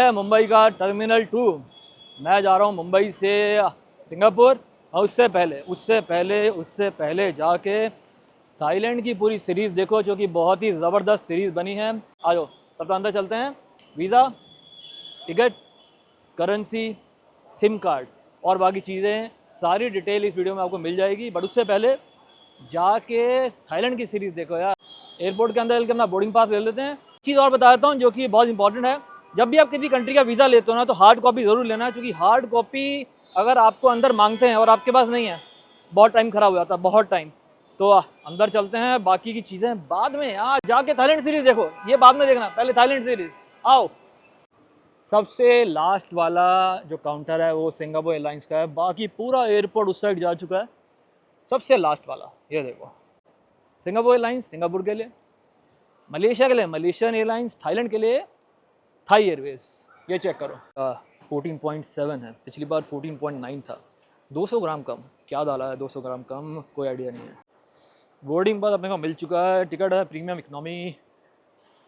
है मुंबई का टर्मिनल 2। मैं जा रहा हूँ मुंबई से सिंगापुर और उससे पहले जाके थाईलैंड की पूरी सीरीज़ देखो, जो कि बहुत ही ज़बरदस्त सीरीज़ बनी है। आ जाओ, तब तो अंदर चलते हैं। Visa, ticket, currency, SIM card और बाकी चीज़ें सारी डिटेल इस वीडियो में आपको मिल जाएगी। बट उससे पहले जाके थाईलैंड की सीरीज़ देखो यार। एयरपोर्ट के अंदर अपना बोर्डिंग पास ले लेते हैं। चीज़ और बता देता हूँ जो कि बहुत इंपॉर्टेंट है, जब भी आप किसी कंट्री का वीज़ा लेते हो ना, तो हार्ड कॉपी ज़रूर लेना है, क्योंकि हार्ड कॉपी अगर आपको अंदर मांगते हैं और आपके पास नहीं है, बहुत टाइम ख़राब हो जाता है, बहुत टाइम। तो अंदर चलते हैं, बाकी की चीज़ें बाद में। यार जाके थाईलैंड सीरीज़ देखो, ये बाद में देखना, पहले थाईलैंड सीरीज़। आओ। सबसे लास्ट वाला जो काउंटर है वो सिंगापुर एयरलाइंस का है, बाकी पूरा एयरपोर्ट उस साइड जा चुका है। सबसे लास्ट वाला ये देखो, सिंगापुर एयरलाइंस सिंगापुर के लिए, मलेशिया के लिए मलेशियन एयरलाइंस, थाईलैंड के लिए थाई एयरवेज। ये चेक करो। 14.7 है, पिछली बार 14.9 था। 200 ग्राम कम, क्या डाला है 200 ग्राम कम, कोई आइडिया नहीं है। बोर्डिंग पास अपने को मिल चुका है, टिकट है प्रीमियम इकनॉमी।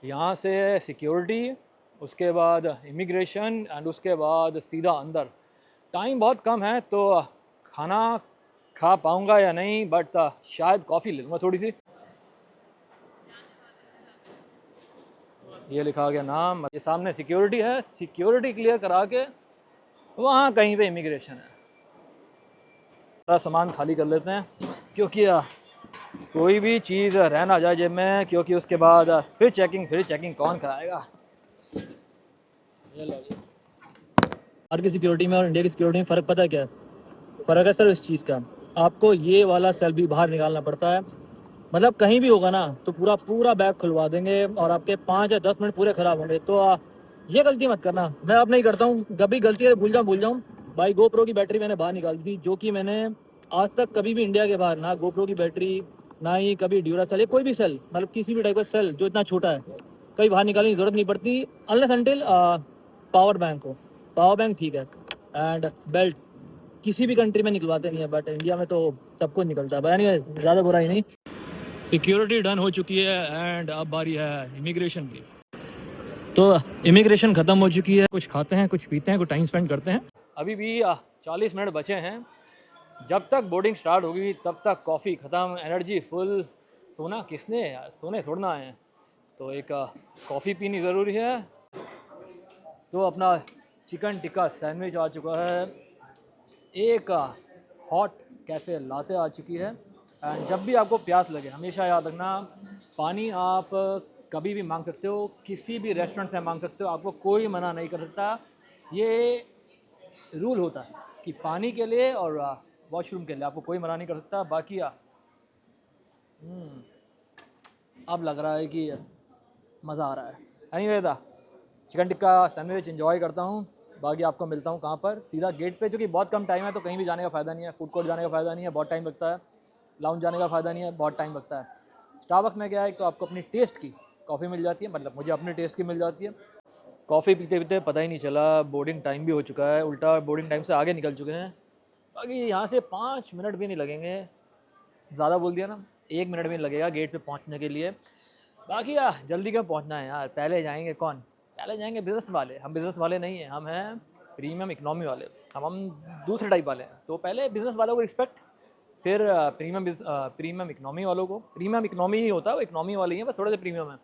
यहाँ से सिक्योरिटी, उसके बाद इमिग्रेशन एंड उसके बाद सीधा अंदर। टाइम बहुत कम है तो खाना खा पाऊँगा या नहीं, बट शायद कॉफ़ी ले लूँगा थोड़ी सी। ये लिखा गया नाम, ये सामने सिक्योरिटी है, सिक्योरिटी क्लियर करा के वहाँ कहीं पे इमिग्रेशन है। सारा सामान खाली कर लेते हैं, क्योंकि कोई भी चीज़ रह ना जाए जेब में, क्योंकि उसके बाद फिर चेकिंग कौन कराएगा। ये लो जी। बाहर की सिक्योरिटी में और इंडिया की सिक्योरिटी में फ़र्क पता है क्या है? फ़र्क है सर इस चीज़ का, आपको ये वाला सेल भी बाहर निकालना पड़ता है। मतलब कहीं भी होगा ना तो पूरा बैग खुलवा देंगे और आपके 5 या 10 मिनट पूरे ख़राब होंगे। तो ये गलती मत करना, मैं अब नहीं करता हूँ। कभी गलती है भूल जाऊँ। भाई गोप्रो की बैटरी मैंने बाहर निकाली थी, जो कि मैंने आज तक कभी भी इंडिया के बाहर ना गोप्रो की बैटरी, ना ही कभी ड्यूरासेल या कोई भी सेल, मतलब किसी भी टाइप का सेल जो इतना छोटा है, कहीं बाहर निकालने की ज़रूरत नहीं पड़ती, अनलेस अनटिल पावर बैंक हो। पावर बैंक ठीक है, एंड बेल्ट किसी भी कंट्री में निकलवाते नहीं है, बट इंडिया में तो सब कुछ निकलता है। यानी ज़्यादा बुराई नहीं। सिक्योरिटी डन हो चुकी है एंड अब बारी है इमिग्रेशन की। तो इमिग्रेशन ख़त्म हो चुकी है, कुछ खाते हैं, कुछ पीते हैं, कुछ टाइम स्पेंड करते हैं। अभी भी 40 मिनट बचे हैं। जब तक बोर्डिंग स्टार्ट होगी तब तक कॉफ़ी ख़त्म, एनर्जी फुल। सोना किसने यार, सोने थोड़ना है, तो एक कॉफ़ी पीनी ज़रूरी है। तो अपना चिकन टिक्का सैंडविच आ चुका है, एक हॉट कैफ़े लाते आ चुकी है। एंड जब भी आपको प्यास लगे हमेशा याद रखना, पानी आप कभी भी मांग सकते हो, किसी भी रेस्टोरेंट से मांग सकते हो, आपको कोई मना नहीं कर सकता। ये रूल होता है कि पानी के लिए और वॉशरूम के लिए आपको कोई मना नहीं कर सकता। बाकी अब लग रहा है कि मज़ा आ रहा है। Anyway chicken tikka sandwich enjoy करता हूँ। बाकी आपको मिलता हूँ कहाँ पर, सीधा गेट पे, क्योंकि बहुत कम टाइम है तो कहीं भी जाने का फ़ायदा नहीं है। फूड कोर्ट जाने का फ़ायदा नहीं है, बहुत टाइम लगता है। लाउंज जाने का फ़ायदा नहीं है, बहुत टाइम लगता है। स्टारबक्स में क्या है, तो आपको अपनी टेस्ट की कॉफ़ी मिल जाती है, मतलब मुझे अपने टेस्ट की मिल जाती है। कॉफ़ी पीते पीते पता ही नहीं चला, बोर्डिंग टाइम भी हो चुका है, उल्टा बोर्डिंग टाइम से आगे निकल चुके हैं। बाकी यहाँ से 5 मिनट भी नहीं लगेंगे, ज़्यादा बोल दिया ना, 1 मिनट भी नहीं लगेगा गेट पे पहुँचने के लिए। बाकी जल्दी क्यों पहुँचना है यार, पहले जाएंगे कौन, पहले जाएंगे बिज़नेस वाले। हम बिज़नेस वाले नहीं हैं, हम हैं प्रीमियम इकनॉमी वाले। हम दूसरे टाइप वाले हैं। तो पहले बिज़नेस वालों को रिस्पेक्ट, फिर प्रीमियम इकनॉमी वालों को। प्रीमियम इकनॉमी ही होता है, वो इकनॉमी वाले ही हैं, बस थोड़े से प्रीमियम है।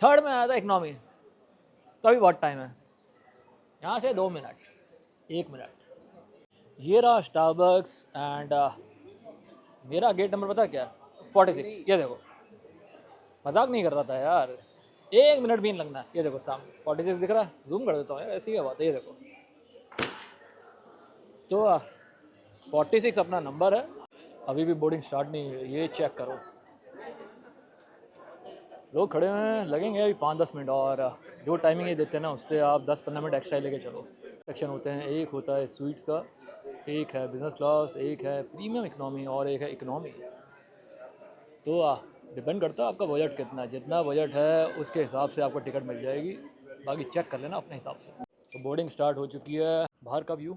थर्ड में आया था इकनॉमी, तो अभी बहुत टाइम है, यहाँ से 2 मिनट, 1 मिनट। ये रहा स्टारबक्स एंड मेरा गेट नंबर पता है क्या, 46। ये देखो, मजाक नहीं कर रहा था यार, 1 मिनट भी नहीं लगना है। ये देखो सामने 46 दिख रहा है, जूम कर देता हूँ यार, ऐसी क्या बात है। ये देखो, तो 46 अपना नंबर है। अभी भी बोर्डिंग स्टार्ट नहीं हुई है, ये चेक करो। लोग खड़े हुए हैं, लगेंगे अभी 5-10 मिनट। और जो टाइमिंग ये देते हैं ना, उससे आप 10-15 मिनट एक्स्ट्रा लेके चलो। सेक्शन होते हैं, एक होता है स्वीट्स का, एक है बिज़नेस क्लास, एक है प्रीमियम इकनॉमी और एक है इकनॉमी। तो डिपेंड करता है आपका बजट कितना है, जितना बजट है उसके हिसाब से आपको टिकट मिल जाएगी। बाकी चेक कर लेना अपने हिसाब से। तो बोर्डिंग स्टार्ट हो चुकी है। बाहर का व्यू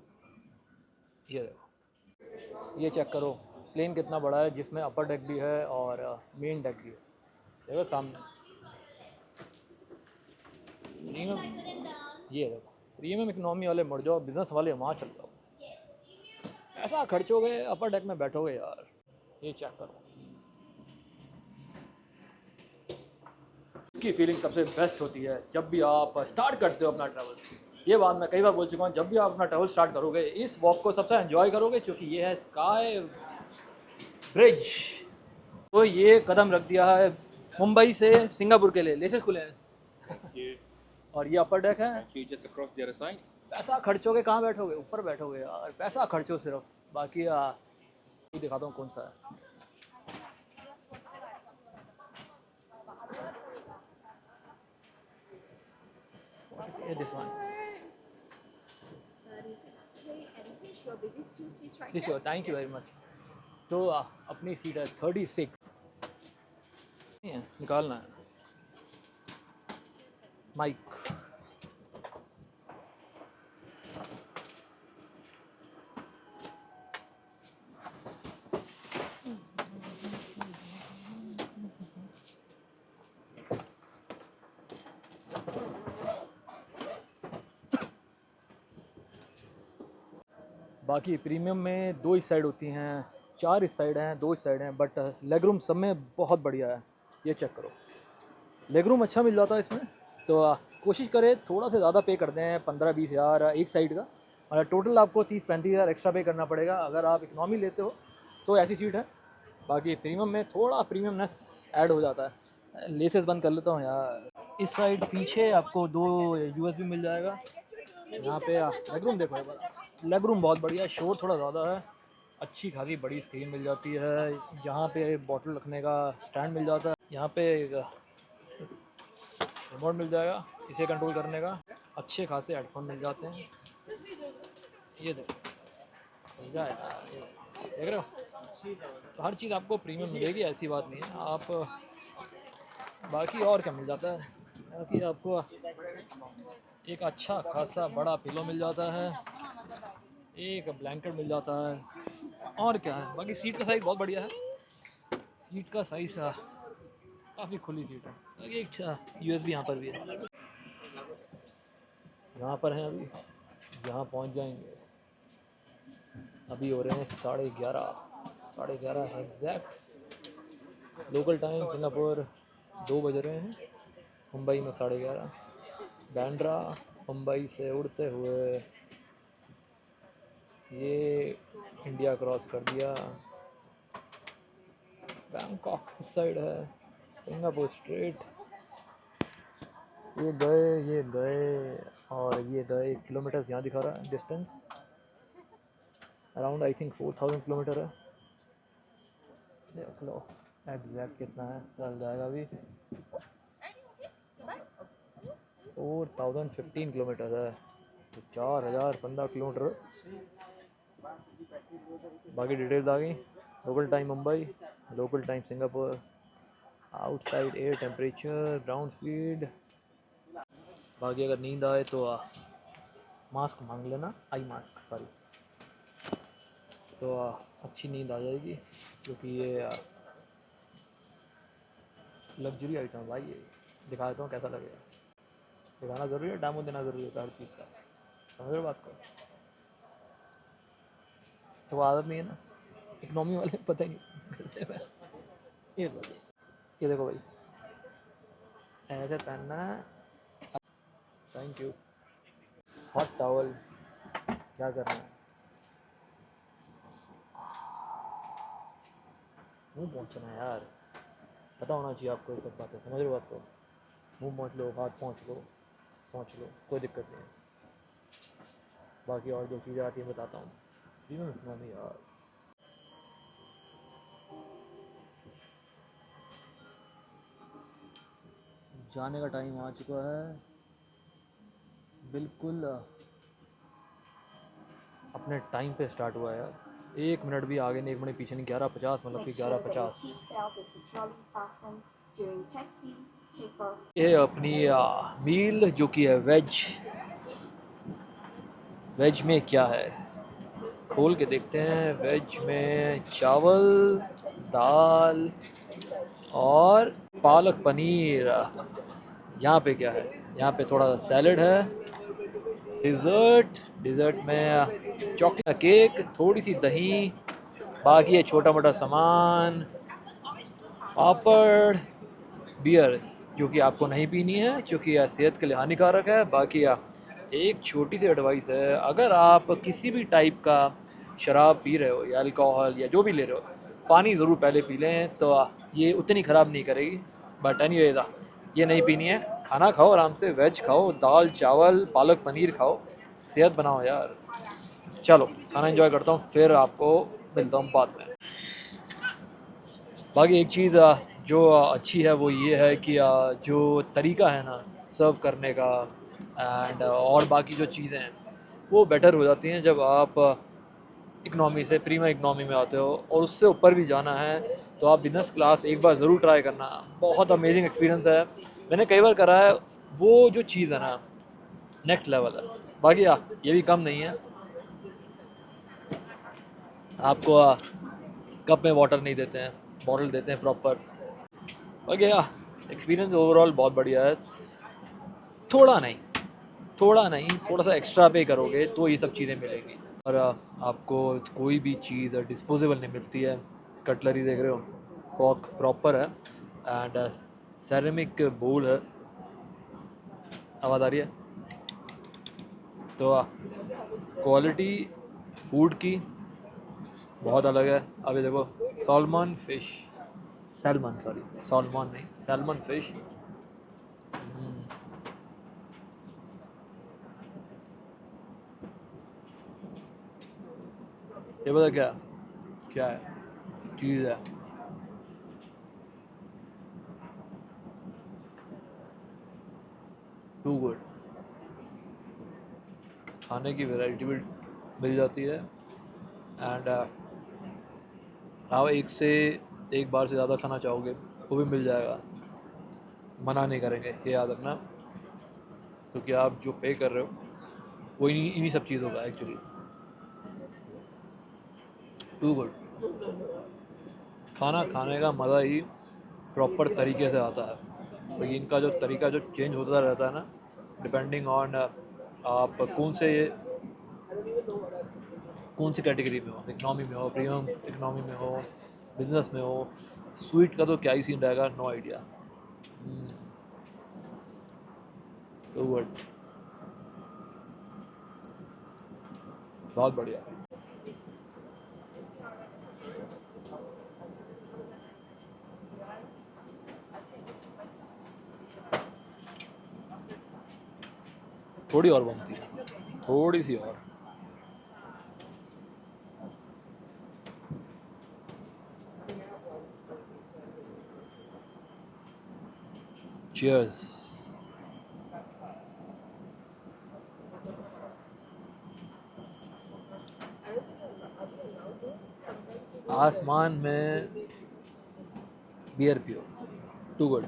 ये देखो, ये चेक करो प्लेन कितना बड़ा है, जिसमें अपर डेक भी है और मेन डेक भी है। देखो सामने ये देखो, प्रीमियम इकनॉमी वाले मुड़ जाओ, बिजनेस वाले वहाँ चल जाओ। पैसा खर्चोगे, अपर डेक में बैठोगे यार। ये चेक करो, की फीलिंग सबसे बेस्ट होती है जब भी आप स्टार्ट करते हो अपना ट्रैवल। ये बात मैं कई बार बोल चुका हूँ, जब भी आप अपना ट्रैवल स्टार्ट करोगे इस वॉक को सबसे एंजॉय करोगे, क्योंकि ये है स्काई ब्रिज। तो ये कदम रख दिया है मुंबई से सिंगापुर के लिए, लेसेस खुले हैं और ये अपर डेक है। पैसा खर्चोगे कहाँ बैठोगे, ऊपर बैठोगे यार। पैसा खर्चो सिर्फ, बाकी ये दिखाता हूँ कौन सा है। This one. 36K and which will be these two seats right This there? one. Thank you very much. तो अपनी सीट है 36। निकालना है माइक। बाकी प्रीमियम में 2 इस साइड होती हैं, 4 इस साइड हैं, 2 इस साइड हैं, बट लेग रूम सब में बहुत बढ़िया है। ये चेक करो, लेग रूम अच्छा मिल जाता है इसमें। तो कोशिश करें थोड़ा सा ज़्यादा पे कर दें, 15-20 हज़ार एक साइड का, और टोटल आपको 30-35 हज़ार एक्स्ट्रा पे करना पड़ेगा अगर आप इकनॉमी लेते हो तो ऐसी सीट है। बाकी प्रीमियम में थोड़ा प्रीमियमनेस ऐड हो जाता है। लेसेस बंद कर लेता हूँ यार। इस साइड पीछे आपको 2 USB मिल जाएगा। यहाँ पे लेग रूम देखो, लेग रूम बहुत बढ़िया है, शोर थोड़ा ज़्यादा है। अच्छी खासी बड़ी स्क्रीन मिल जाती है। यहाँ पे बॉटल रखने का स्टैंड मिल जाता है। यहाँ पे रिमोट मिल जाएगा इसे कंट्रोल करने का। अच्छे खासे हेडफोन मिल जाते हैं। ये देखो, देख रहे हो, तो हर चीज़ आपको प्रीमियम मिलेगी, ऐसी बात नहीं है। आप बाकी और क्या मिल जाता है, बाकी आपको एक अच्छा खासा बड़ा पिलो मिल जाता है, एक ब्लैंकेट मिल जाता है, और क्या है। बाकी सीट का साइज़ बहुत बढ़िया है। सीट का साइज़ काफ़ी खुली सीट है। बाकी एक USB यहाँ पर भी है। यहाँ पर हैं अभी, यहाँ पहुँच जाएंगे। अभी हो रहे हैं 11:30 है एग्जैक्ट लोकल टाइम। सिंगापुर 2 बज रहे हैं, मुंबई में 11:30। बैंड्रा मुंबई से उड़ते हुए ये इंडिया क्रॉस कर दिया। बैंकॉक इस साइड है, सिंगापुर स्ट्रेट। ये गए और ये गए। किलोमीटर्स यहाँ दिखा रहा है, distance around I think 4000 kilometre है। देख लो एग्जैक्ट कितना है, चल जाएगा अभी। 4015 किलोमीटर है, तो 4015 किलोमीटर। बाकी डिटेल्स आ गई। Local time Mumbai, local time Singapore, outside air temperature, ground speed. बाकी अगर नींद आए तो मास्क मांग लेना, आई मास्क सॉरी, तो अच्छी नींद आ जाएगी, क्योंकि ये लग्जरी आइटम है भाई। ये दिखा देता हूँ कैसा लगेगा। दिखाना ज़रूरी है, डेमो देना ज़रूरी होता है हर चीज़ का, समझ रहे हो बात को। तो आदत नहीं है ना, इकनॉमी वाले पता ही नहीं। ये देखो भाई, ऐसे पहनना है। Thank you. हॉट टॉवल, क्या करना है, मुँह पहुँचना है यार, पता होना चाहिए आपको ये सब बातें, समझ रहे हो बात को। मुँह पहुँच लो, हाथ पहुँच लो, कोई दिक्कत नहीं है। बाकी और जो चीज़ें आती हैं बताता हूँ। जी मैं इकनॉमी यार। जाने का टाइम आ चुका है, बिल्कुल अपने टाइम पे स्टार्ट हुआ है यार। 1 मिनट भी आगे नहीं, 1 मिनट पीछे नहीं। 11:50 मतलब कि 11:50। ये अपनी मील जो कि है वेज। वेज में क्या है खोल के देखते हैं। वेज में चावल, दाल और पालक पनीर। यहाँ पे क्या है, यहाँ पे थोड़ा सा सैलड है डिज़र्ट में चॉकलेट केक, थोड़ी सी दही, बाकी है छोटा मोटा सामान, पापड़, बियर जो कि आपको नहीं पीनी है क्योंकि यह सेहत के लिए हानिकारक है। बाकी एक छोटी सी एडवाइस है, अगर आप किसी भी टाइप का शराब पी रहे हो या अल्कोहल या जो भी ले रहे हो, पानी ज़रूर पहले पी लें तो ये उतनी ख़राब नहीं करेगी। बट एनीवेज ये नहीं पीनी है। खाना खाओ आराम से, वेज खाओ, दाल चावल पालक पनीर खाओ, सेहत बनाओ यार। चलो खाना एंजॉय करता हूँ, फिर आपको मिलता हूँ बाद में। बाकी एक चीज़ जो अच्छी है वो ये है कि जो तरीका है ना सर्व करने का एंड और बाकी जो चीज़ें हैं वो बेटर हो जाती हैं जब आप इकनॉमी से प्रीमियम इकनॉमी में आते हो। और उससे ऊपर भी जाना है तो आप बिज़नेस क्लास एक बार ज़रूर ट्राई करना, बहुत अमेजिंग एक्सपीरियंस है, मैंने कई बार करा है। वो जो चीज़ है ना नेक्स्ट लेवल है। बाकी ये भी कम नहीं है, आपको कप में वाटर नहीं देते हैं, बॉटल देते हैं प्रॉपर। बाकी एक्सपीरियंस ओवरऑल बहुत बढ़िया है। थोड़ा नहीं, थोड़ा सा एक्स्ट्रा पे करोगे तो ये सब चीज़ें मिलेंगी। और आपको कोई भी चीज़ डिस्पोजेबल नहीं मिलती है। कटलरी देख रहे हो, फॉक प्रॉपर है एंड सेरेमिक बोल है। आवाज़ आ रही है। तो क्वालिटी फूड की बहुत अलग है। अभी देखो सैल्मन फिश। ये पता क्या है चीज़ है, टू गुड। खाने की वैरायटी भी मिल जाती है एंड आप एक बार से ज़्यादा खाना चाहोगे वो भी मिल जाएगा, मना नहीं करेंगे, ये याद रखना। क्योंकि आप जो पे कर रहे हो वो इन्हीं सब चीज़ों का एक्चुअली। To good. खाना खाने का मज़ा ही प्रॉपर तरीके से आता है। तो इनका जो तरीका जो चेंज होता रहता है ना, डिपेंडिंग ऑन आप कौन सी कैटेगरी में हो, इकनॉमी में हो, प्रीमियम इकनॉमी में हो, बिजनेस में हो। स्वीट का तो क्या ही सीन रहेगा, नो आइडिया। तो गुड, बहुत बढ़िया। थोड़ी और बनती है, थोड़ी सी और। चीयर्स। आसमान में बियर पियो, टू गुड।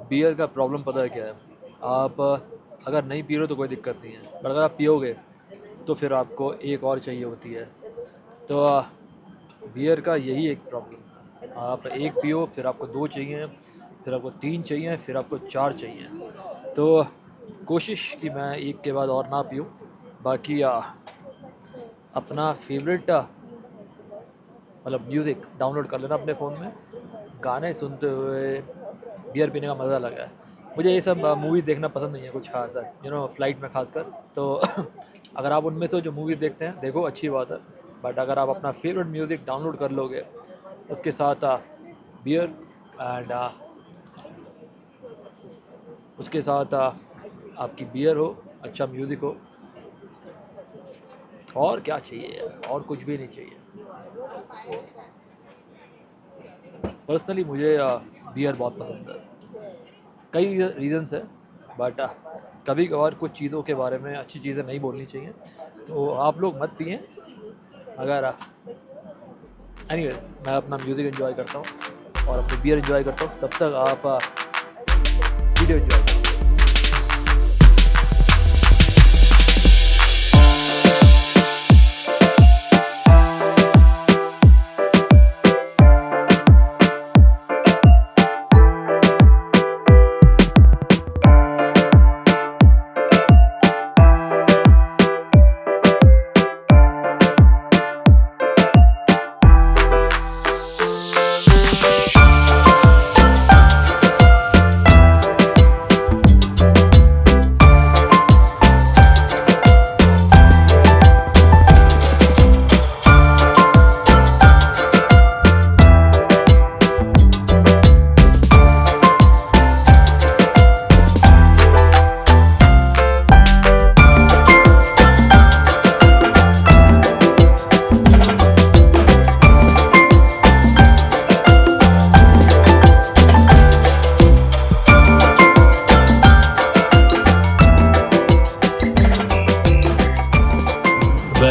बियर का प्रॉब्लम पता है क्या है, आप अगर नहीं पी रहे हो तो कोई दिक्कत नहीं है, पर अगर आप पियोगे तो फिर आपको एक और चाहिए होती है। तो बियर का यही एक प्रॉब्लम, आप एक पियो फिर आपको दो चाहिए, फिर आपको तीन चाहिए, फिर आपको चार चाहिए। तो कोशिश कि मैं एक के बाद और ना पीऊँ। बाकी अपना फेवरेट मतलब म्यूज़िक डाउनलोड कर लेना अपने फ़ोन में, गाने सुनते हुए बियर पीने का मज़ा अलग है। मुझे ये सब मूवी देखना पसंद नहीं है कुछ खास है, फ़्लाइट में खासकर। तो अगर आप उनमें से जो मूवीज़ देखते हैं देखो, अच्छी बात है। बट अगर आप अपना फेवरेट म्यूज़िक डाउनलोड कर लोगे, उसके साथ बियर एंड उसके साथ आपकी बियर हो, अच्छा म्यूज़िक हो, और क्या चाहिए, और कुछ भी नहीं चाहिए। पर्सनली मुझे बियर बहुत पसंद है, कई रीज़न्स है। बट कभी कभार कुछ चीज़ों के बारे में अच्छी चीज़ें नहीं बोलनी चाहिए, तो आप लोग मत पिएं। अगर एनीवेज मैं अपना म्यूज़िक एंजॉय करता हूँ और अपनी बियर एंजॉय करता हूँ, तब तक आप वीडियो एंजॉय करो।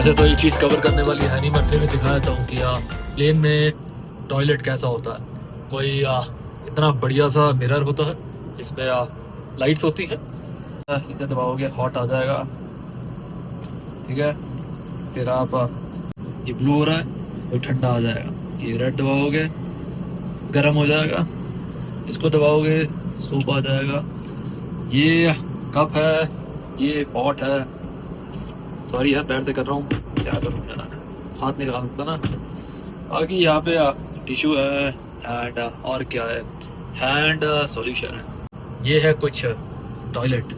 वैसे तो ये चीज़ कवर करने वाली है नहीं, मैं फिर भी दिखा देता हूँ कि प्लेन में टॉयलेट कैसा होता है। कोई इतना बढ़िया सा मिरर होता है, इसमें लाइट्स होती हैं, इसे दबाओगे हॉट आ जाएगा, ठीक है। फिर आप ये ब्लू हो रहा है तो ठंडा आ जाएगा, ये रेड दबाओगे गर्म हो जाएगा, इसको दबाओगे सूप आ जाएगा। ये कप है, ये पॉट है, सॉरी यार पैर से कर रहा हूँ, क्या करूँ यार, हाथ नहीं लगा सकता ना। बाकी यहाँ पे टिश्यू है एंड और क्या है, हैंड सॉल्यूशन है। ये है कुछ टॉयलेट,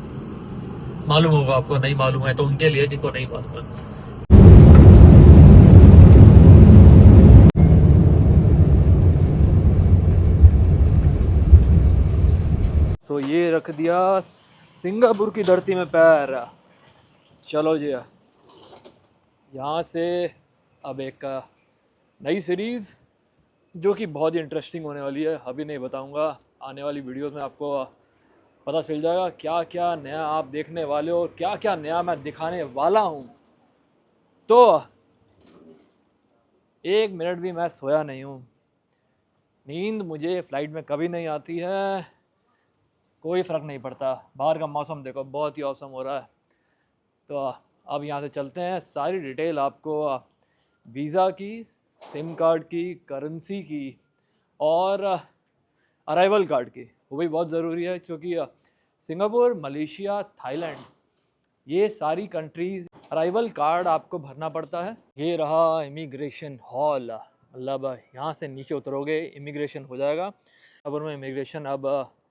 मालूम होगा आपको, नहीं मालूम है तो उनके लिए जिनको नहीं मालूम है। तो ये रख दिया सिंगापुर की धरती में पैर। चलो जी, यहाँ से अब एक नई सीरीज़ जो कि बहुत ही इंटरेस्टिंग होने वाली है, अभी नहीं बताऊँगा, आने वाली वीडियोस में आपको पता चल जाएगा क्या क्या नया आप देखने वाले हो और क्या क्या नया मैं दिखाने वाला हूँ। तो 1 मिनट भी मैं सोया नहीं हूँ, नींद मुझे फ़्लाइट में कभी नहीं आती है, कोई फ़र्क नहीं पड़ता। बाहर का मौसम देखो बहुत ही औसम हो रहा है। तो अब यहाँ से चलते हैं, सारी डिटेल आपको वीज़ा की, सिम कार्ड की, करेंसी की और अराइवल कार्ड की, वो भी बहुत ज़रूरी है क्योंकि सिंगापुर, मलेशिया, थाईलैंड, ये सारी कंट्रीज़ अराइवल कार्ड आपको भरना पड़ता है। ये रहा इमिग्रेशन हॉल, मतलब यहाँ से नीचे उतरोगे इमिग्रेशन हो जाएगा। सिंगापुर में इमिग्रेशन अब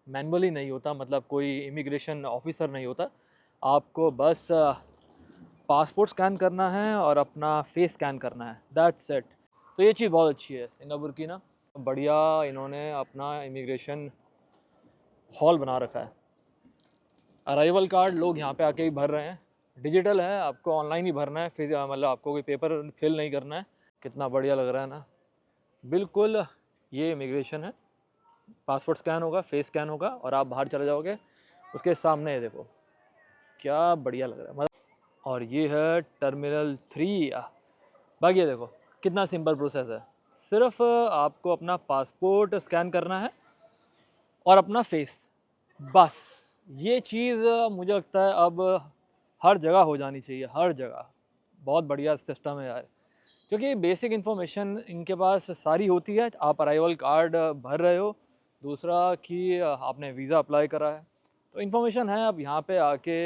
मैनुअली नहीं होता, मतलब कोई इमिग्रेशन ऑफिसर नहीं होता, आपको बस पासपोर्ट स्कैन करना है और अपना फेस स्कैन करना है, दैट्स इट। तो ये चीज़ बहुत अच्छी है सिंगापुर की ना, बढ़िया इन्होंने अपना इमिग्रेशन हॉल बना रखा है। अराइवल कार्ड लोग यहाँ पे आके ही भर रहे हैं, डिजिटल है, आपको ऑनलाइन ही भरना है, फिर मतलब आपको कोई पेपर फिल नहीं करना है। कितना बढ़िया लग रहा है ना, बिल्कुल ये इमिग्रेशन है, पासपोर्ट स्कैन होगा, फेस स्कैन होगा और आप बाहर चले जाओगे, उसके सामने देखो क्या बढ़िया लग रहा है। और ये है टर्मिनल 3। बाकी ये देखो कितना सिंपल प्रोसेस है, सिर्फ आपको अपना पासपोर्ट स्कैन करना है और अपना फेस, बस। ये चीज़ मुझे लगता है अब हर जगह हो जानी चाहिए, हर जगह। बहुत बढ़िया सिस्टम है यार, क्योंकि बेसिक इन्फॉर्मेशन इनके पास सारी होती है। आप अराइवल कार्ड भर रहे हो, दूसरा कि आपने वीज़ा अप्लाई करा है, तो इन्फॉर्मेशन है। अब यहाँ पे आके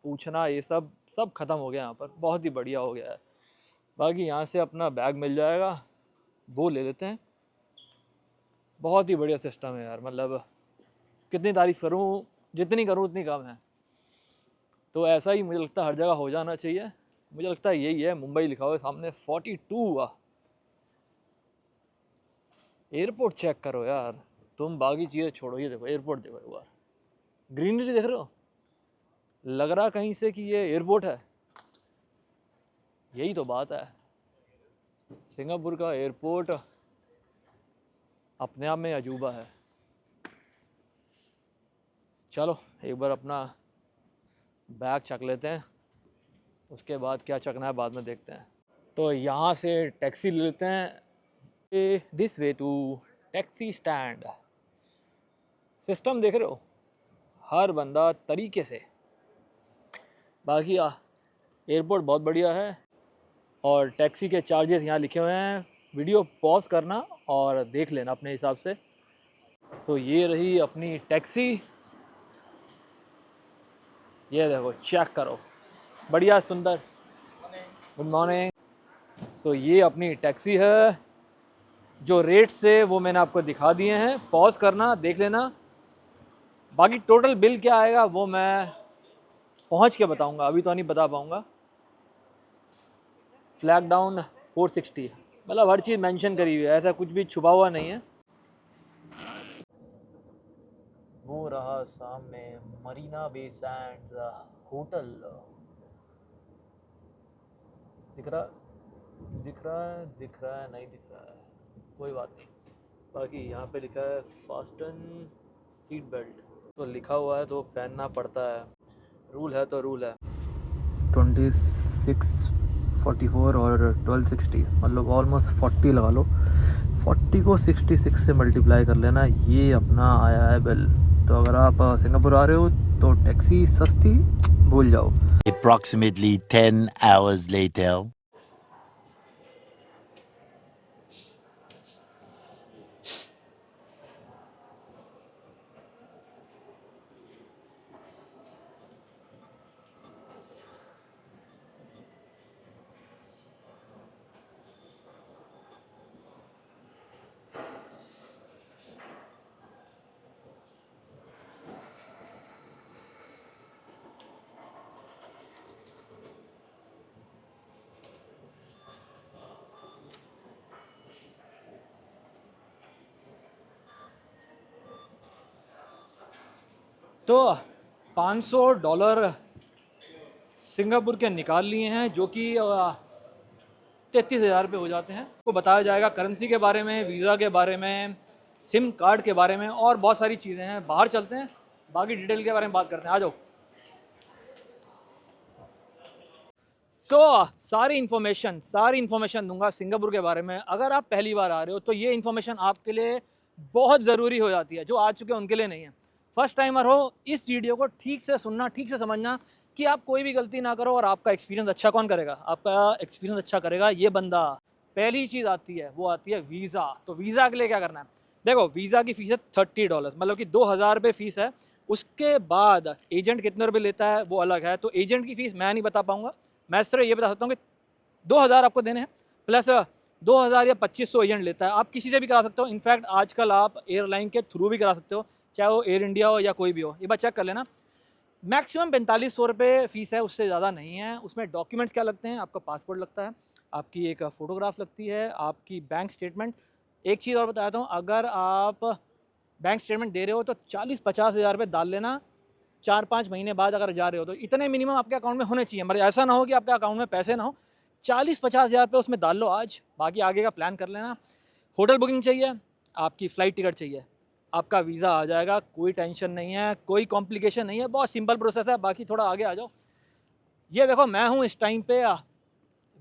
पूछना ये सब ख़त्म हो गया, यहाँ पर बहुत ही बढ़िया हो गया है। बाकी यहाँ से अपना बैग मिल जाएगा, वो ले लेते हैं। बहुत ही बढ़िया सिस्टम है यार, मतलब कितनी तारीफ़ करूँ, जितनी करूँ उतनी कम है। तो ऐसा ही मुझे लगता है हर जगह हो जाना चाहिए। मुझे लगता है यही है, मुंबई लिखा हुआ है सामने 42। एयरपोर्ट चेक करो यार, तुम बाकी चीज़ें छोड़ो, ये देखो एयरपोर्ट देखो एक बार, ग्रीनरी देख रहे हो, लग रहा कहीं से कि ये एयरपोर्ट है। यही तो बात है, सिंगापुर का एयरपोर्ट अपने आप में अजूबा है। चलो एक बार अपना बैग चक लेते हैं, उसके बाद क्या चकना है बाद में देखते हैं। तो यहाँ से टैक्सी ले लेते हैं, this way to taxi stand. System देख रहे हो, हर बंदा तरीके से। बाकी एयरपोर्ट बहुत बढ़िया है और टैक्सी के चार्जेस यहाँ लिखे हुए हैं, वीडियो पॉज करना और देख लेना अपने हिसाब से। सो ये रही अपनी टैक्सी, ये देखो चेक करो, बढ़िया सुंदर। Good morning. सो ये अपनी टैक्सी है, जो रेट से वो मैंने आपको दिखा दिए हैं, पॉज करना देख लेना। बाकी टोटल बिल क्या आएगा वो मैं पहुंच के बताऊंगा, अभी तो नहीं बता पाऊंगा। फ्लैग डाउन 460, मतलब हर चीज़ मेंशन करी हुई है, ऐसा कुछ भी छुपा हुआ नहीं है। वो रहा सामने मरीना बे सैंड्स होटल, दिख रहा है नहीं दिख रहा है, कोई बात नहीं। बाकी यहाँ पे लिखा है फास्टन सीट बेल्ट, तो लिखा हुआ है तो पहनना पड़ता है, रूल है तो रूल है। 26 44 और 1260, मतलब ऑलमोस्ट 40 लगा लो। 40 को 66 से मल्टीप्लाई कर लेना, ये अपना आया है बिल। तो अगर आप सिंगापुर आ रहे हो तो टैक्सी सस्ती भूल जाओ। Approximately 10 hours later. तो $500 सिंगापुर के निकाल लिए हैं, जो कि 33,000 रुपये हो जाते हैं। आपको बताया जाएगा करेंसी के बारे में, वीज़ा के बारे में, सिम कार्ड के बारे में और बहुत सारी चीज़ें हैं। बाहर चलते हैं, बाकी डिटेल के बारे में बात करते हैं, आ जाओ। सारी इन्फॉर्मेशन दूंगा सिंगापुर के बारे में। अगर आप पहली बार आ रहे हो तो ये इन्फॉर्मेशन आपके लिए बहुत ज़रूरी हो जाती है, जो आ चुके हैं उनके लिए नहीं है। फर्स्ट टाइमर हो, इस वीडियो को ठीक से सुनना, ठीक से समझना कि आप कोई भी गलती ना करो। और आपका एक्सपीरियंस अच्छा कौन करेगा? आपका एक्सपीरियंस अच्छा करेगा ये बंदा। पहली चीज़ आती है, वो आती है वीज़ा। तो वीज़ा के लिए क्या करना है? देखो, वीज़ा की फ़ीस है $30, मतलब कि 2,000 रुपये फ़ीस है। उसके बाद एजेंट कितने रुपये लेता है वो अलग है। तो एजेंट की फ़ीस मैं नहीं बता पाऊँगा, मैं सिर्फ ये बता सकता हूँ कि 2,000 आपको देने हैं, प्लस 2,000 या 2,500 एजेंट लेता है। आप किसी से भी करा सकते हो। इनफैक्ट आजकल आप एयरलाइन के थ्रू भी करा सकते हो, चाहे वो एयर इंडिया हो या कोई भी हो। ये बात चेक कर लेना। मैक्सिमम 4500 रुपये फ़ीस है, उससे ज़्यादा नहीं है। उसमें डॉक्यूमेंट्स क्या लगते हैं? आपका पासपोर्ट लगता है, आपकी एक फ़ोटोग्राफ लगती है, आपकी बैंक स्टेटमेंट। एक चीज़ और बताता हूँ, अगर आप बैंक स्टेटमेंट दे रहे हो तो 40-50 हज़ार रुपये डाल लेना 4-5 महीने बाद अगर जा रहे हो तो। इतने मिनिमम आपके अकाउंट में होने चाहिए, मतलब ऐसा ना हो कि आपके अकाउंट में पैसे ना हो। 40-50 हज़ार रुपये उसमें डाल लो आज, बाकी आगे का प्लान कर लेना। होटल बुकिंग चाहिए, आपकी फ़्लाइट टिकट चाहिए, आपका वीज़ा आ जाएगा। कोई टेंशन नहीं है, कोई कॉम्प्लिकेशन नहीं है, बहुत सिंपल प्रोसेस है। बाकी थोड़ा आगे आ जाओ। ये देखो, मैं हूँ इस टाइम पे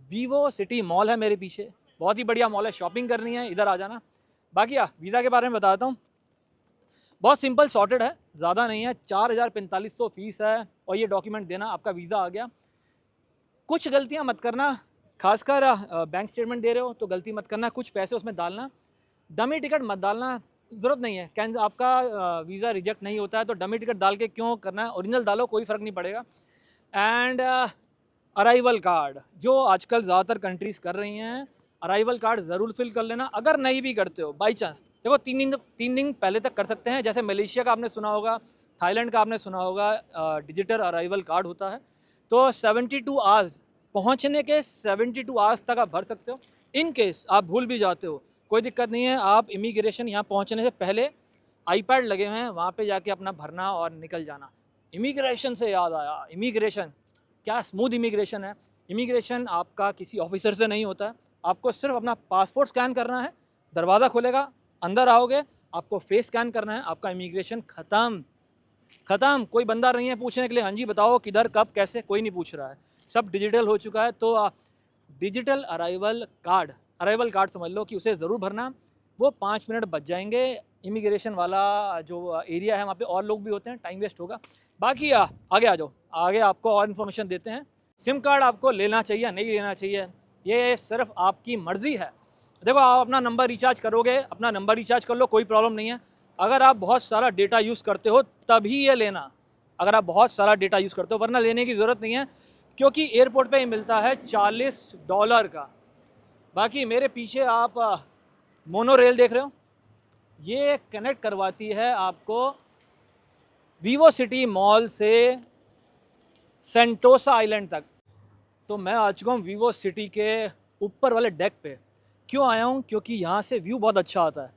वीवो सिटी मॉल है मेरे पीछे, बहुत ही बढ़िया मॉल है। शॉपिंग करनी है, इधर आ जाना। बाकी वीज़ा के बारे में बताता हूँ, बहुत सिंपल सॉर्टेड है, ज़्यादा नहीं है। 4,4500 फ़ीस है और ये डॉक्यूमेंट देना, आपका वीज़ा आ गया। कुछ गलतियाँ मत करना, खासकर बैंक स्टेटमेंट दे रहे हो तो गलती मत करना, कुछ पैसे उसमें डालना। डमी टिकट मत डालना, ज़रूरत नहीं है। कैंसिल, आपका वीज़ा रिजेक्ट नहीं होता है तो डमी टिकट डाल के क्यों करना है? ओरिजिनल डालो, कोई फ़र्क नहीं पड़ेगा। एंड अराइवल कार्ड, जो आजकल ज़्यादातर कंट्रीज़ कर रही हैं, अराइवल कार्ड ज़रूर फिल कर लेना। अगर नहीं भी करते हो बाई चांस, देखो 3 दिन पहले तक कर सकते हैं। जैसे मलेशिया का आपने सुना होगा, थाईलैंड का आपने सुना होगा, डिजिटल अराइवल कार्ड होता है। तो 72 आवर्स, पहुंचने के 72 आवर्स तक आप भर सकते हो। इन केस आप भूल भी जाते हो, कोई दिक्कत नहीं है। आप इमिग्रेशन यहाँ पहुँचने से पहले आईपैड लगे हुए हैं, वहाँ पे जाके अपना भरना और निकल जाना। इमिग्रेशन से याद आया, इमिग्रेशन क्या स्मूथ इमिग्रेशन है। इमिग्रेशन आपका किसी ऑफिसर से नहीं होता है, आपको सिर्फ अपना पासपोर्ट स्कैन करना है, दरवाज़ा खुलेगा, अंदर आओगे, आपको फेस स्कैन करना है, आपका इमिग्रेशन ख़त्म। कोई बंदा नहीं है पूछने के लिए, हाँ जी बताओ किधर कब कैसे, कोई नहीं पूछ रहा है, सब डिजिटल हो चुका है। तो डिजिटल अराइवल कार्ड समझ लो कि उसे ज़रूर भरना। वो 5 मिनट बच जाएंगे। इमिग्रेशन वाला जो एरिया है वहाँ पे और लोग भी होते हैं, टाइम वेस्ट होगा। बाकी आगे आ जाओ, आगे आपको और इन्फॉर्मेशन देते हैं। सिम कार्ड आपको लेना चाहिए नहीं लेना चाहिए, ये सिर्फ आपकी मर्ज़ी है। देखो, आप अपना नंबर रिचार्ज करोगे, अपना नंबर रिचार्ज कर लो, कोई प्रॉब्लम नहीं है। अगर आप बहुत सारा डेटा यूज़ करते हो तभी ये लेना, अगर आप बहुत सारा डेटा यूज़ करते हो, वरना लेने की ज़रूरत नहीं है, क्योंकि एयरपोर्ट पे ही मिलता है $40 का। बाकी मेरे पीछे आप मोनो रेल देख रहे हो, ये कनेक्ट करवाती है आपको वीवो सिटी मॉल से सेंटोसा आइलैंड तक। तो मैं आ चुका हूँ वीवो सिटी के ऊपर वाले डेक पे। क्यों आया हूँ? क्योंकि यहाँ से व्यू बहुत अच्छा आता है।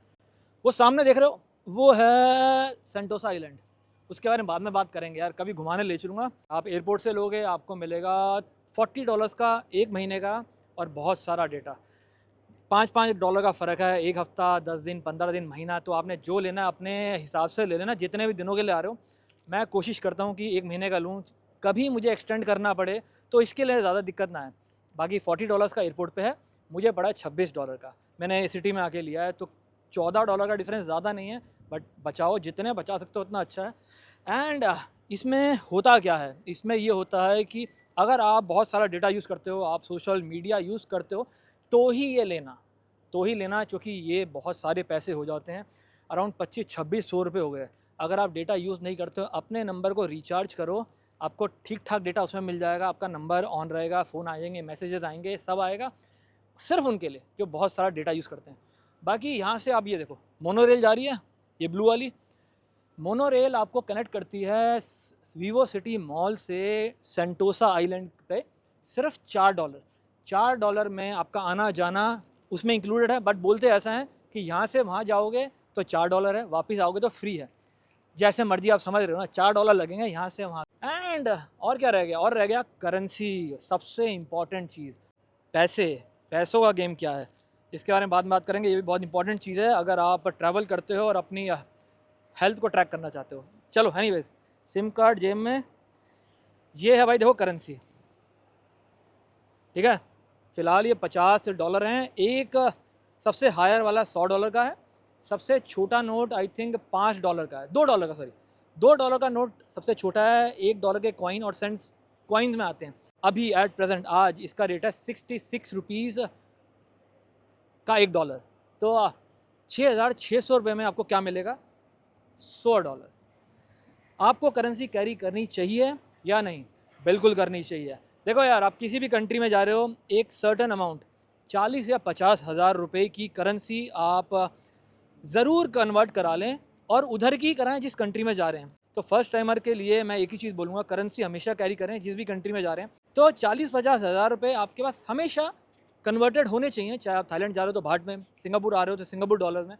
वो सामने देख रहे हो, वो है सेंटोसा आइलैंड। उसके बारे में बाद में बात करेंगे यार, कभी घुमाने ले चलूँगा। आप एयरपोर्ट से लोगे, आपको मिलेगा $40 का 1 महीने का और बहुत सारा डेटा। $5-5 का फ़र्क है, 1 हफ़्ता, 10 दिन, 15 दिन, महीना। तो आपने जो लेना है अपने हिसाब से ले लेना, जितने भी दिनों के लिए आ रहे हो। मैं कोशिश करता हूँ कि 1 महीने का लूँ, कभी मुझे एक्सटेंड करना पड़े तो इसके लिए ज़्यादा दिक्कत ना है। बाकी $40 का एयरपोर्ट पे है, मुझे पड़ा $26 का। मैंने सिटी में आके लिया है, तो $14 का डिफरेंस ज़्यादा नहीं है, बट बचाओ, जितने बचा सकते हो उतना अच्छा है। एंड इसमें होता क्या है, इसमें ये होता है कि अगर आप बहुत सारा डेटा यूज़ करते हो, आप सोशल मीडिया यूज़ करते हो, तो ही लेना, क्योंकि ये बहुत सारे पैसे हो जाते हैं, अराउंड 25-2600 रुपये हो गए। अगर आप डेटा यूज़ नहीं करते हो, अपने नंबर को रिचार्ज करो, आपको ठीक ठाक डेटा उसमें मिल जाएगा, आपका नंबर ऑन रहेगा, फ़ोन आएंगे, मैसेजेस आएंगे, सब आएगा, सिर्फ उनके लिए जो बहुत सारा डेटा यूज़ करते हैं। बाकी यहाँ से आप ये देखो, मोनोरेल जा रही है, ये ब्लू वाली मोनोरेल आपको कनेक्ट करती है वीवो सिटी मॉल से सेंटोसा आइलैंड पे, सिर्फ $4 में आपका आना जाना उसमें इंक्लूडेड है। बट बोलते ऐसा है कि यहाँ से वहाँ जाओगे तो $4 है, वापस आओगे तो फ्री है, जैसे मर्जी आप समझ रहे हो ना, $4 लगेंगे यहाँ से वहाँ। एंड और क्या रह गया, और रह गया करेंसी, सबसे इम्पॉर्टेंट चीज़, पैसों का गेम क्या है, इसके बारे में बात करेंगे। ये भी बहुत इंपॉर्टेंट चीज़ है अगर आप ट्रैवल करते हो और अपनी हेल्थ को ट्रैक करना चाहते हो। चलो एनीवेज, सिम कार्ड जेब में, ये है भाई देखो करेंसी, ठीक है। फ़िलहाल ये $50 हैं, एक सबसे हायर वाला $100 का है, सबसे छोटा नोट आई थिंक $5 का है, $2 का, सॉरी $2 का नोट सबसे छोटा है। $1 के कॉइन और सेंट्स कॉइन्स में आते हैं। अभी एट प्रेजेंट आज इसका रेट है 66 रुपीज़ का $1, तो 6,600 रुपये में आपको क्या मिलेगा, $100। आपको करेंसी कैरी करनी चाहिए या नहीं? बिल्कुल करनी चाहिए। देखो यार, आप किसी भी कंट्री में जा रहे हो, एक सर्टेन अमाउंट 40 या 50 हज़ार रुपये की करेंसी आप ज़रूर कन्वर्ट करा लें, और उधर की कराएं जिस कंट्री में जा रहे हैं। तो फर्स्ट टाइमर के लिए मैं एक ही चीज़ बोलूँगा, करेंसी हमेशा कैरी करें जिस भी कंट्री में जा रहे हैं। तो 40-50 हज़ार रुपये आपके पास हमेशा कन्वर्टेड होने चाहिए, चाहे आप थाईलैंड जा रहे हो तो भाट में, सिंगापुर आ रहे हो तो सिंगापुर डॉलर में।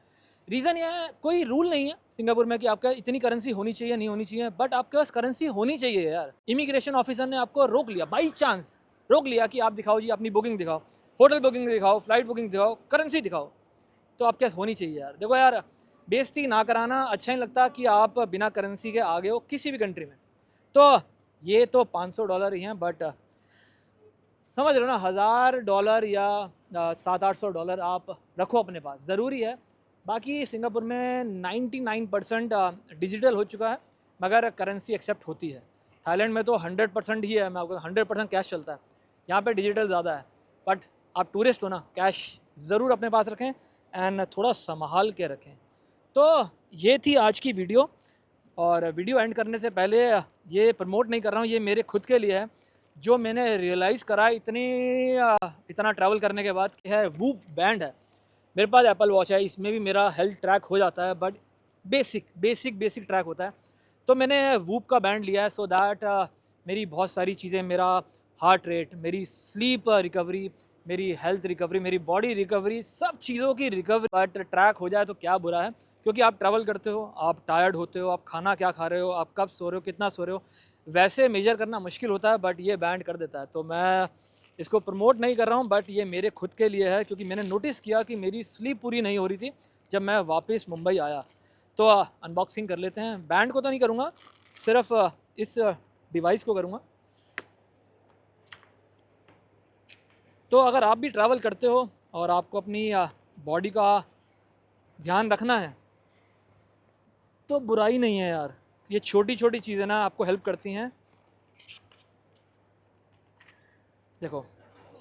रीज़न ये है, कोई रूल नहीं है सिंगापुर में कि आपका इतनी करेंसी होनी चाहिए, नहीं होनी चाहिए, बट आपके पास करेंसी होनी चाहिए यार। इमिग्रेशन ऑफिसर ने आपको रोक लिया, बाई चांस रोक लिया कि आप दिखाओ जी, अपनी बुकिंग दिखाओ, होटल बुकिंग दिखाओ, फ्लाइट बुकिंग दिखाओ, करेंसी दिखाओ, तो आपके पास होनी चाहिए यार। देखो यार, बेइज्जती ना कराना अच्छा नहीं लगता कि आप बिना करेंसी के आ गए हो किसी भी कंट्री में। तो ये तो $500 ही हैं, बट समझ रहे हो ना, $1,000 या $700-800 आप रखो अपने पास, ज़रूरी है। बाकी सिंगापुर में 99% डिजिटल हो चुका है, मगर करेंसी एक्सेप्ट होती है। थाईलैंड में तो 100% ही है, मैं आपको 100% कैश चलता है, यहाँ पे डिजिटल ज़्यादा है। बट आप टूरिस्ट हो ना, कैश ज़रूर अपने पास रखें एंड थोड़ा संभाल के रखें। तो ये थी आज की वीडियो, और वीडियो एंड करने से पहले ये प्रमोट नहीं कर रहा हूँ, ये मेरे खुद के लिए है, जो मैंने रियलाइज़ करा इतना ट्रैवल करने के बाद, है वूप बैंड है। मेरे पास एप्पल वॉच है, इसमें भी मेरा हेल्थ ट्रैक हो जाता है, बट बेसिक ट्रैक होता है। तो मैंने वूप का बैंड लिया है, सो दैट मेरी बहुत सारी चीज़ें, मेरा हार्ट रेट, मेरी स्लीप रिकवरी, मेरी हेल्थ रिकवरी, मेरी बॉडी रिकवरी, सब चीज़ों की रिकवरी बट ट्रैक हो जाए तो क्या बुरा है। क्योंकि आप ट्रैवल करते हो, आप टायर्ड होते हो, आप खाना क्या खा रहे हो, आप कब सो रहे हो, कितना सो रहे हो, वैसे मेजर करना मुश्किल होता है, बट ये बैंड कर देता है। तो मैं इसको प्रमोट नहीं कर रहा हूँ, बट ये मेरे खुद के लिए है, क्योंकि मैंने नोटिस किया कि मेरी स्लीप पूरी नहीं हो रही थी जब मैं वापस मुंबई आया। तो अनबॉक्सिंग कर लेते हैं। बैंड को तो नहीं करूँगा, सिर्फ इस डिवाइस को करूँगा। तो अगर आप भी ट्रैवल करते हो और आपको अपनी बॉडी का ध्यान रखना है, तो बुराई नहीं है यार, ये छोटी छोटी चीज़ें ना आपको हेल्प करती हैं। देखो,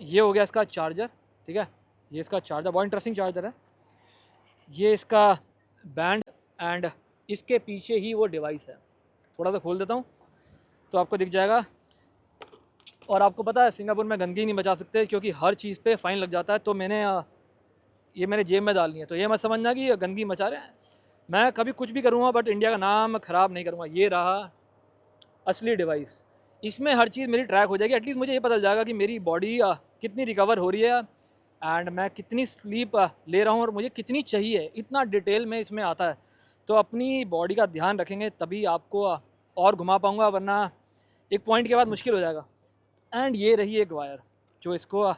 ये हो गया इसका चार्जर, ठीक है, ये इसका चार्जर, बहुत इंटरेस्टिंग चार्जर है। ये इसका बैंड, एंड इसके पीछे ही वो डिवाइस है। थोड़ा सा खोल देता हूँ तो आपको दिख जाएगा। और आपको पता है, सिंगापुर में गंदगी नहीं बचा सकते, क्योंकि हर चीज़ पे फ़ाइन लग जाता है। तो मैंने ये मेरे जेब में डालनी है, तो ये मत समझना कि ये गंदगी मचा रहे हैं। मैं कभी कुछ भी करूँगा, बट इंडिया का नाम ख़राब नहीं करूँगा। ये रहा असली डिवाइस, इसमें हर चीज़ मेरी ट्रैक हो जाएगी। एटलीस्ट मुझे ये पता चल जाएगा कि मेरी बॉडी कितनी रिकवर हो रही है, एंड मैं कितनी स्लीप ले रहा हूँ, और मुझे कितनी चाहिए, इतना डिटेल में इसमें आता है। तो अपनी बॉडी का ध्यान रखेंगे तभी आपको और घुमा पाऊँगा, वरना एक पॉइंट के बाद मुश्किल हो जाएगा। एंड ये रही एक वायर जो इसको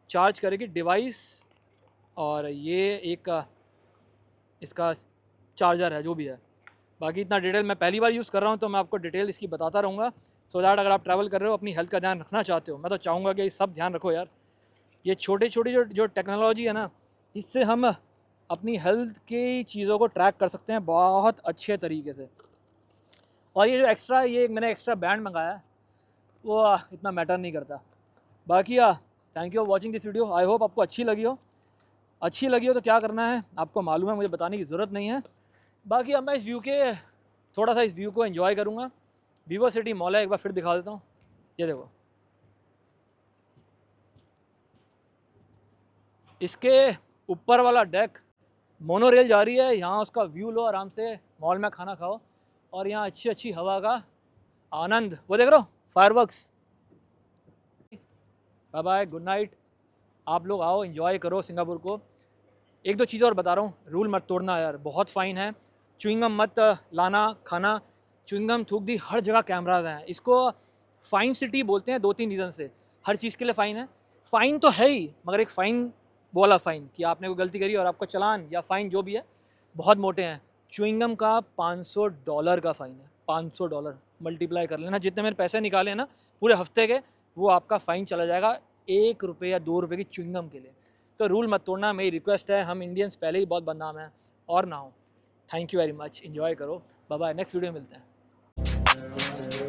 चार्ज करेगी डिवाइस, और ये एक इसका चार्जर है जो भी है। बाकी इतना डिटेल मैं पहली बार यूज़ कर रहा हूँ, तो मैं आपको डिटेल इसकी बताता रहूँगा, सो दैट अगर आप ट्रैवल कर रहे हो, अपनी हेल्थ का ध्यान रखना चाहते हो, मैं तो चाहूँगा कि सब ध्यान रखो यार। ये छोटी छोटी जो टेक्नोलॉजी है ना, इससे हम अपनी हेल्थ की चीज़ों को ट्रैक कर सकते हैं बहुत अच्छे तरीके से। और ये जो एक्स्ट्रा, ये मैंने एक्स्ट्रा बैंड मंगाया है, वो इतना मैटर नहीं करता। बाकी thank you for watching this video. I hope आपको अच्छी लगी हो। अच्छी लगी हो तो क्या करना है आपको मालूम है, मुझे बताने की ज़रूरत नहीं है। बाकी अब मैं इस व्यू के थोड़ा सा इस व्यू को एंजॉय करूँगा। वीवो सिटी मॉल है, एक बार फिर दिखा देता हूँ। ये देखो, इसके ऊपर वाला डेक मोनो रेल जा रही है, यहाँ उसका व्यू लो, आराम से मॉल में खाना खाओ और यहाँ अच्छी अच्छी हवा का आनंद। वो देख रहे हो fireworks. Bye bye, good night. आप लोग आओ, एंजॉय करो सिंगापुर को। एक दो चीज़ और बता रहा हूँ, रूल मत तोड़ना यार, बहुत फ़ाइन है। च्युइंगम मत लाना खाना, च्युइंगम थूक दी, हर जगह कैमराज हैं। इसको फ़ाइन सिटी बोलते हैं 2-3 रीज़न से। हर चीज़ के लिए फ़ाइन है। फ़ाइन तो है ही, मगर एक फ़ाइन वाला फ़ाइन कि आपने कोई गलती करी और आपका चालान या फ़ाइन जो भी है बहुत मोटे हैं। च्युइंगम का $500 का फ़ाइन है। $500 मल्टीप्लाई कर लेना, जितने मैंने पैसे निकाले हैं ना पूरे हफ्ते के, वो आपका फ़ाइन चला जाएगा ₹1 या ₹2 की च्युइंगम के लिए। तो रूल मत तोड़ना, मेरी रिक्वेस्ट है। हम इंडियंस पहले ही बहुत बदनाम हैं और ना हो। Thank you very much, enjoy करो। बाय बाय, नेक्स्ट वीडियो में मिलते हैं।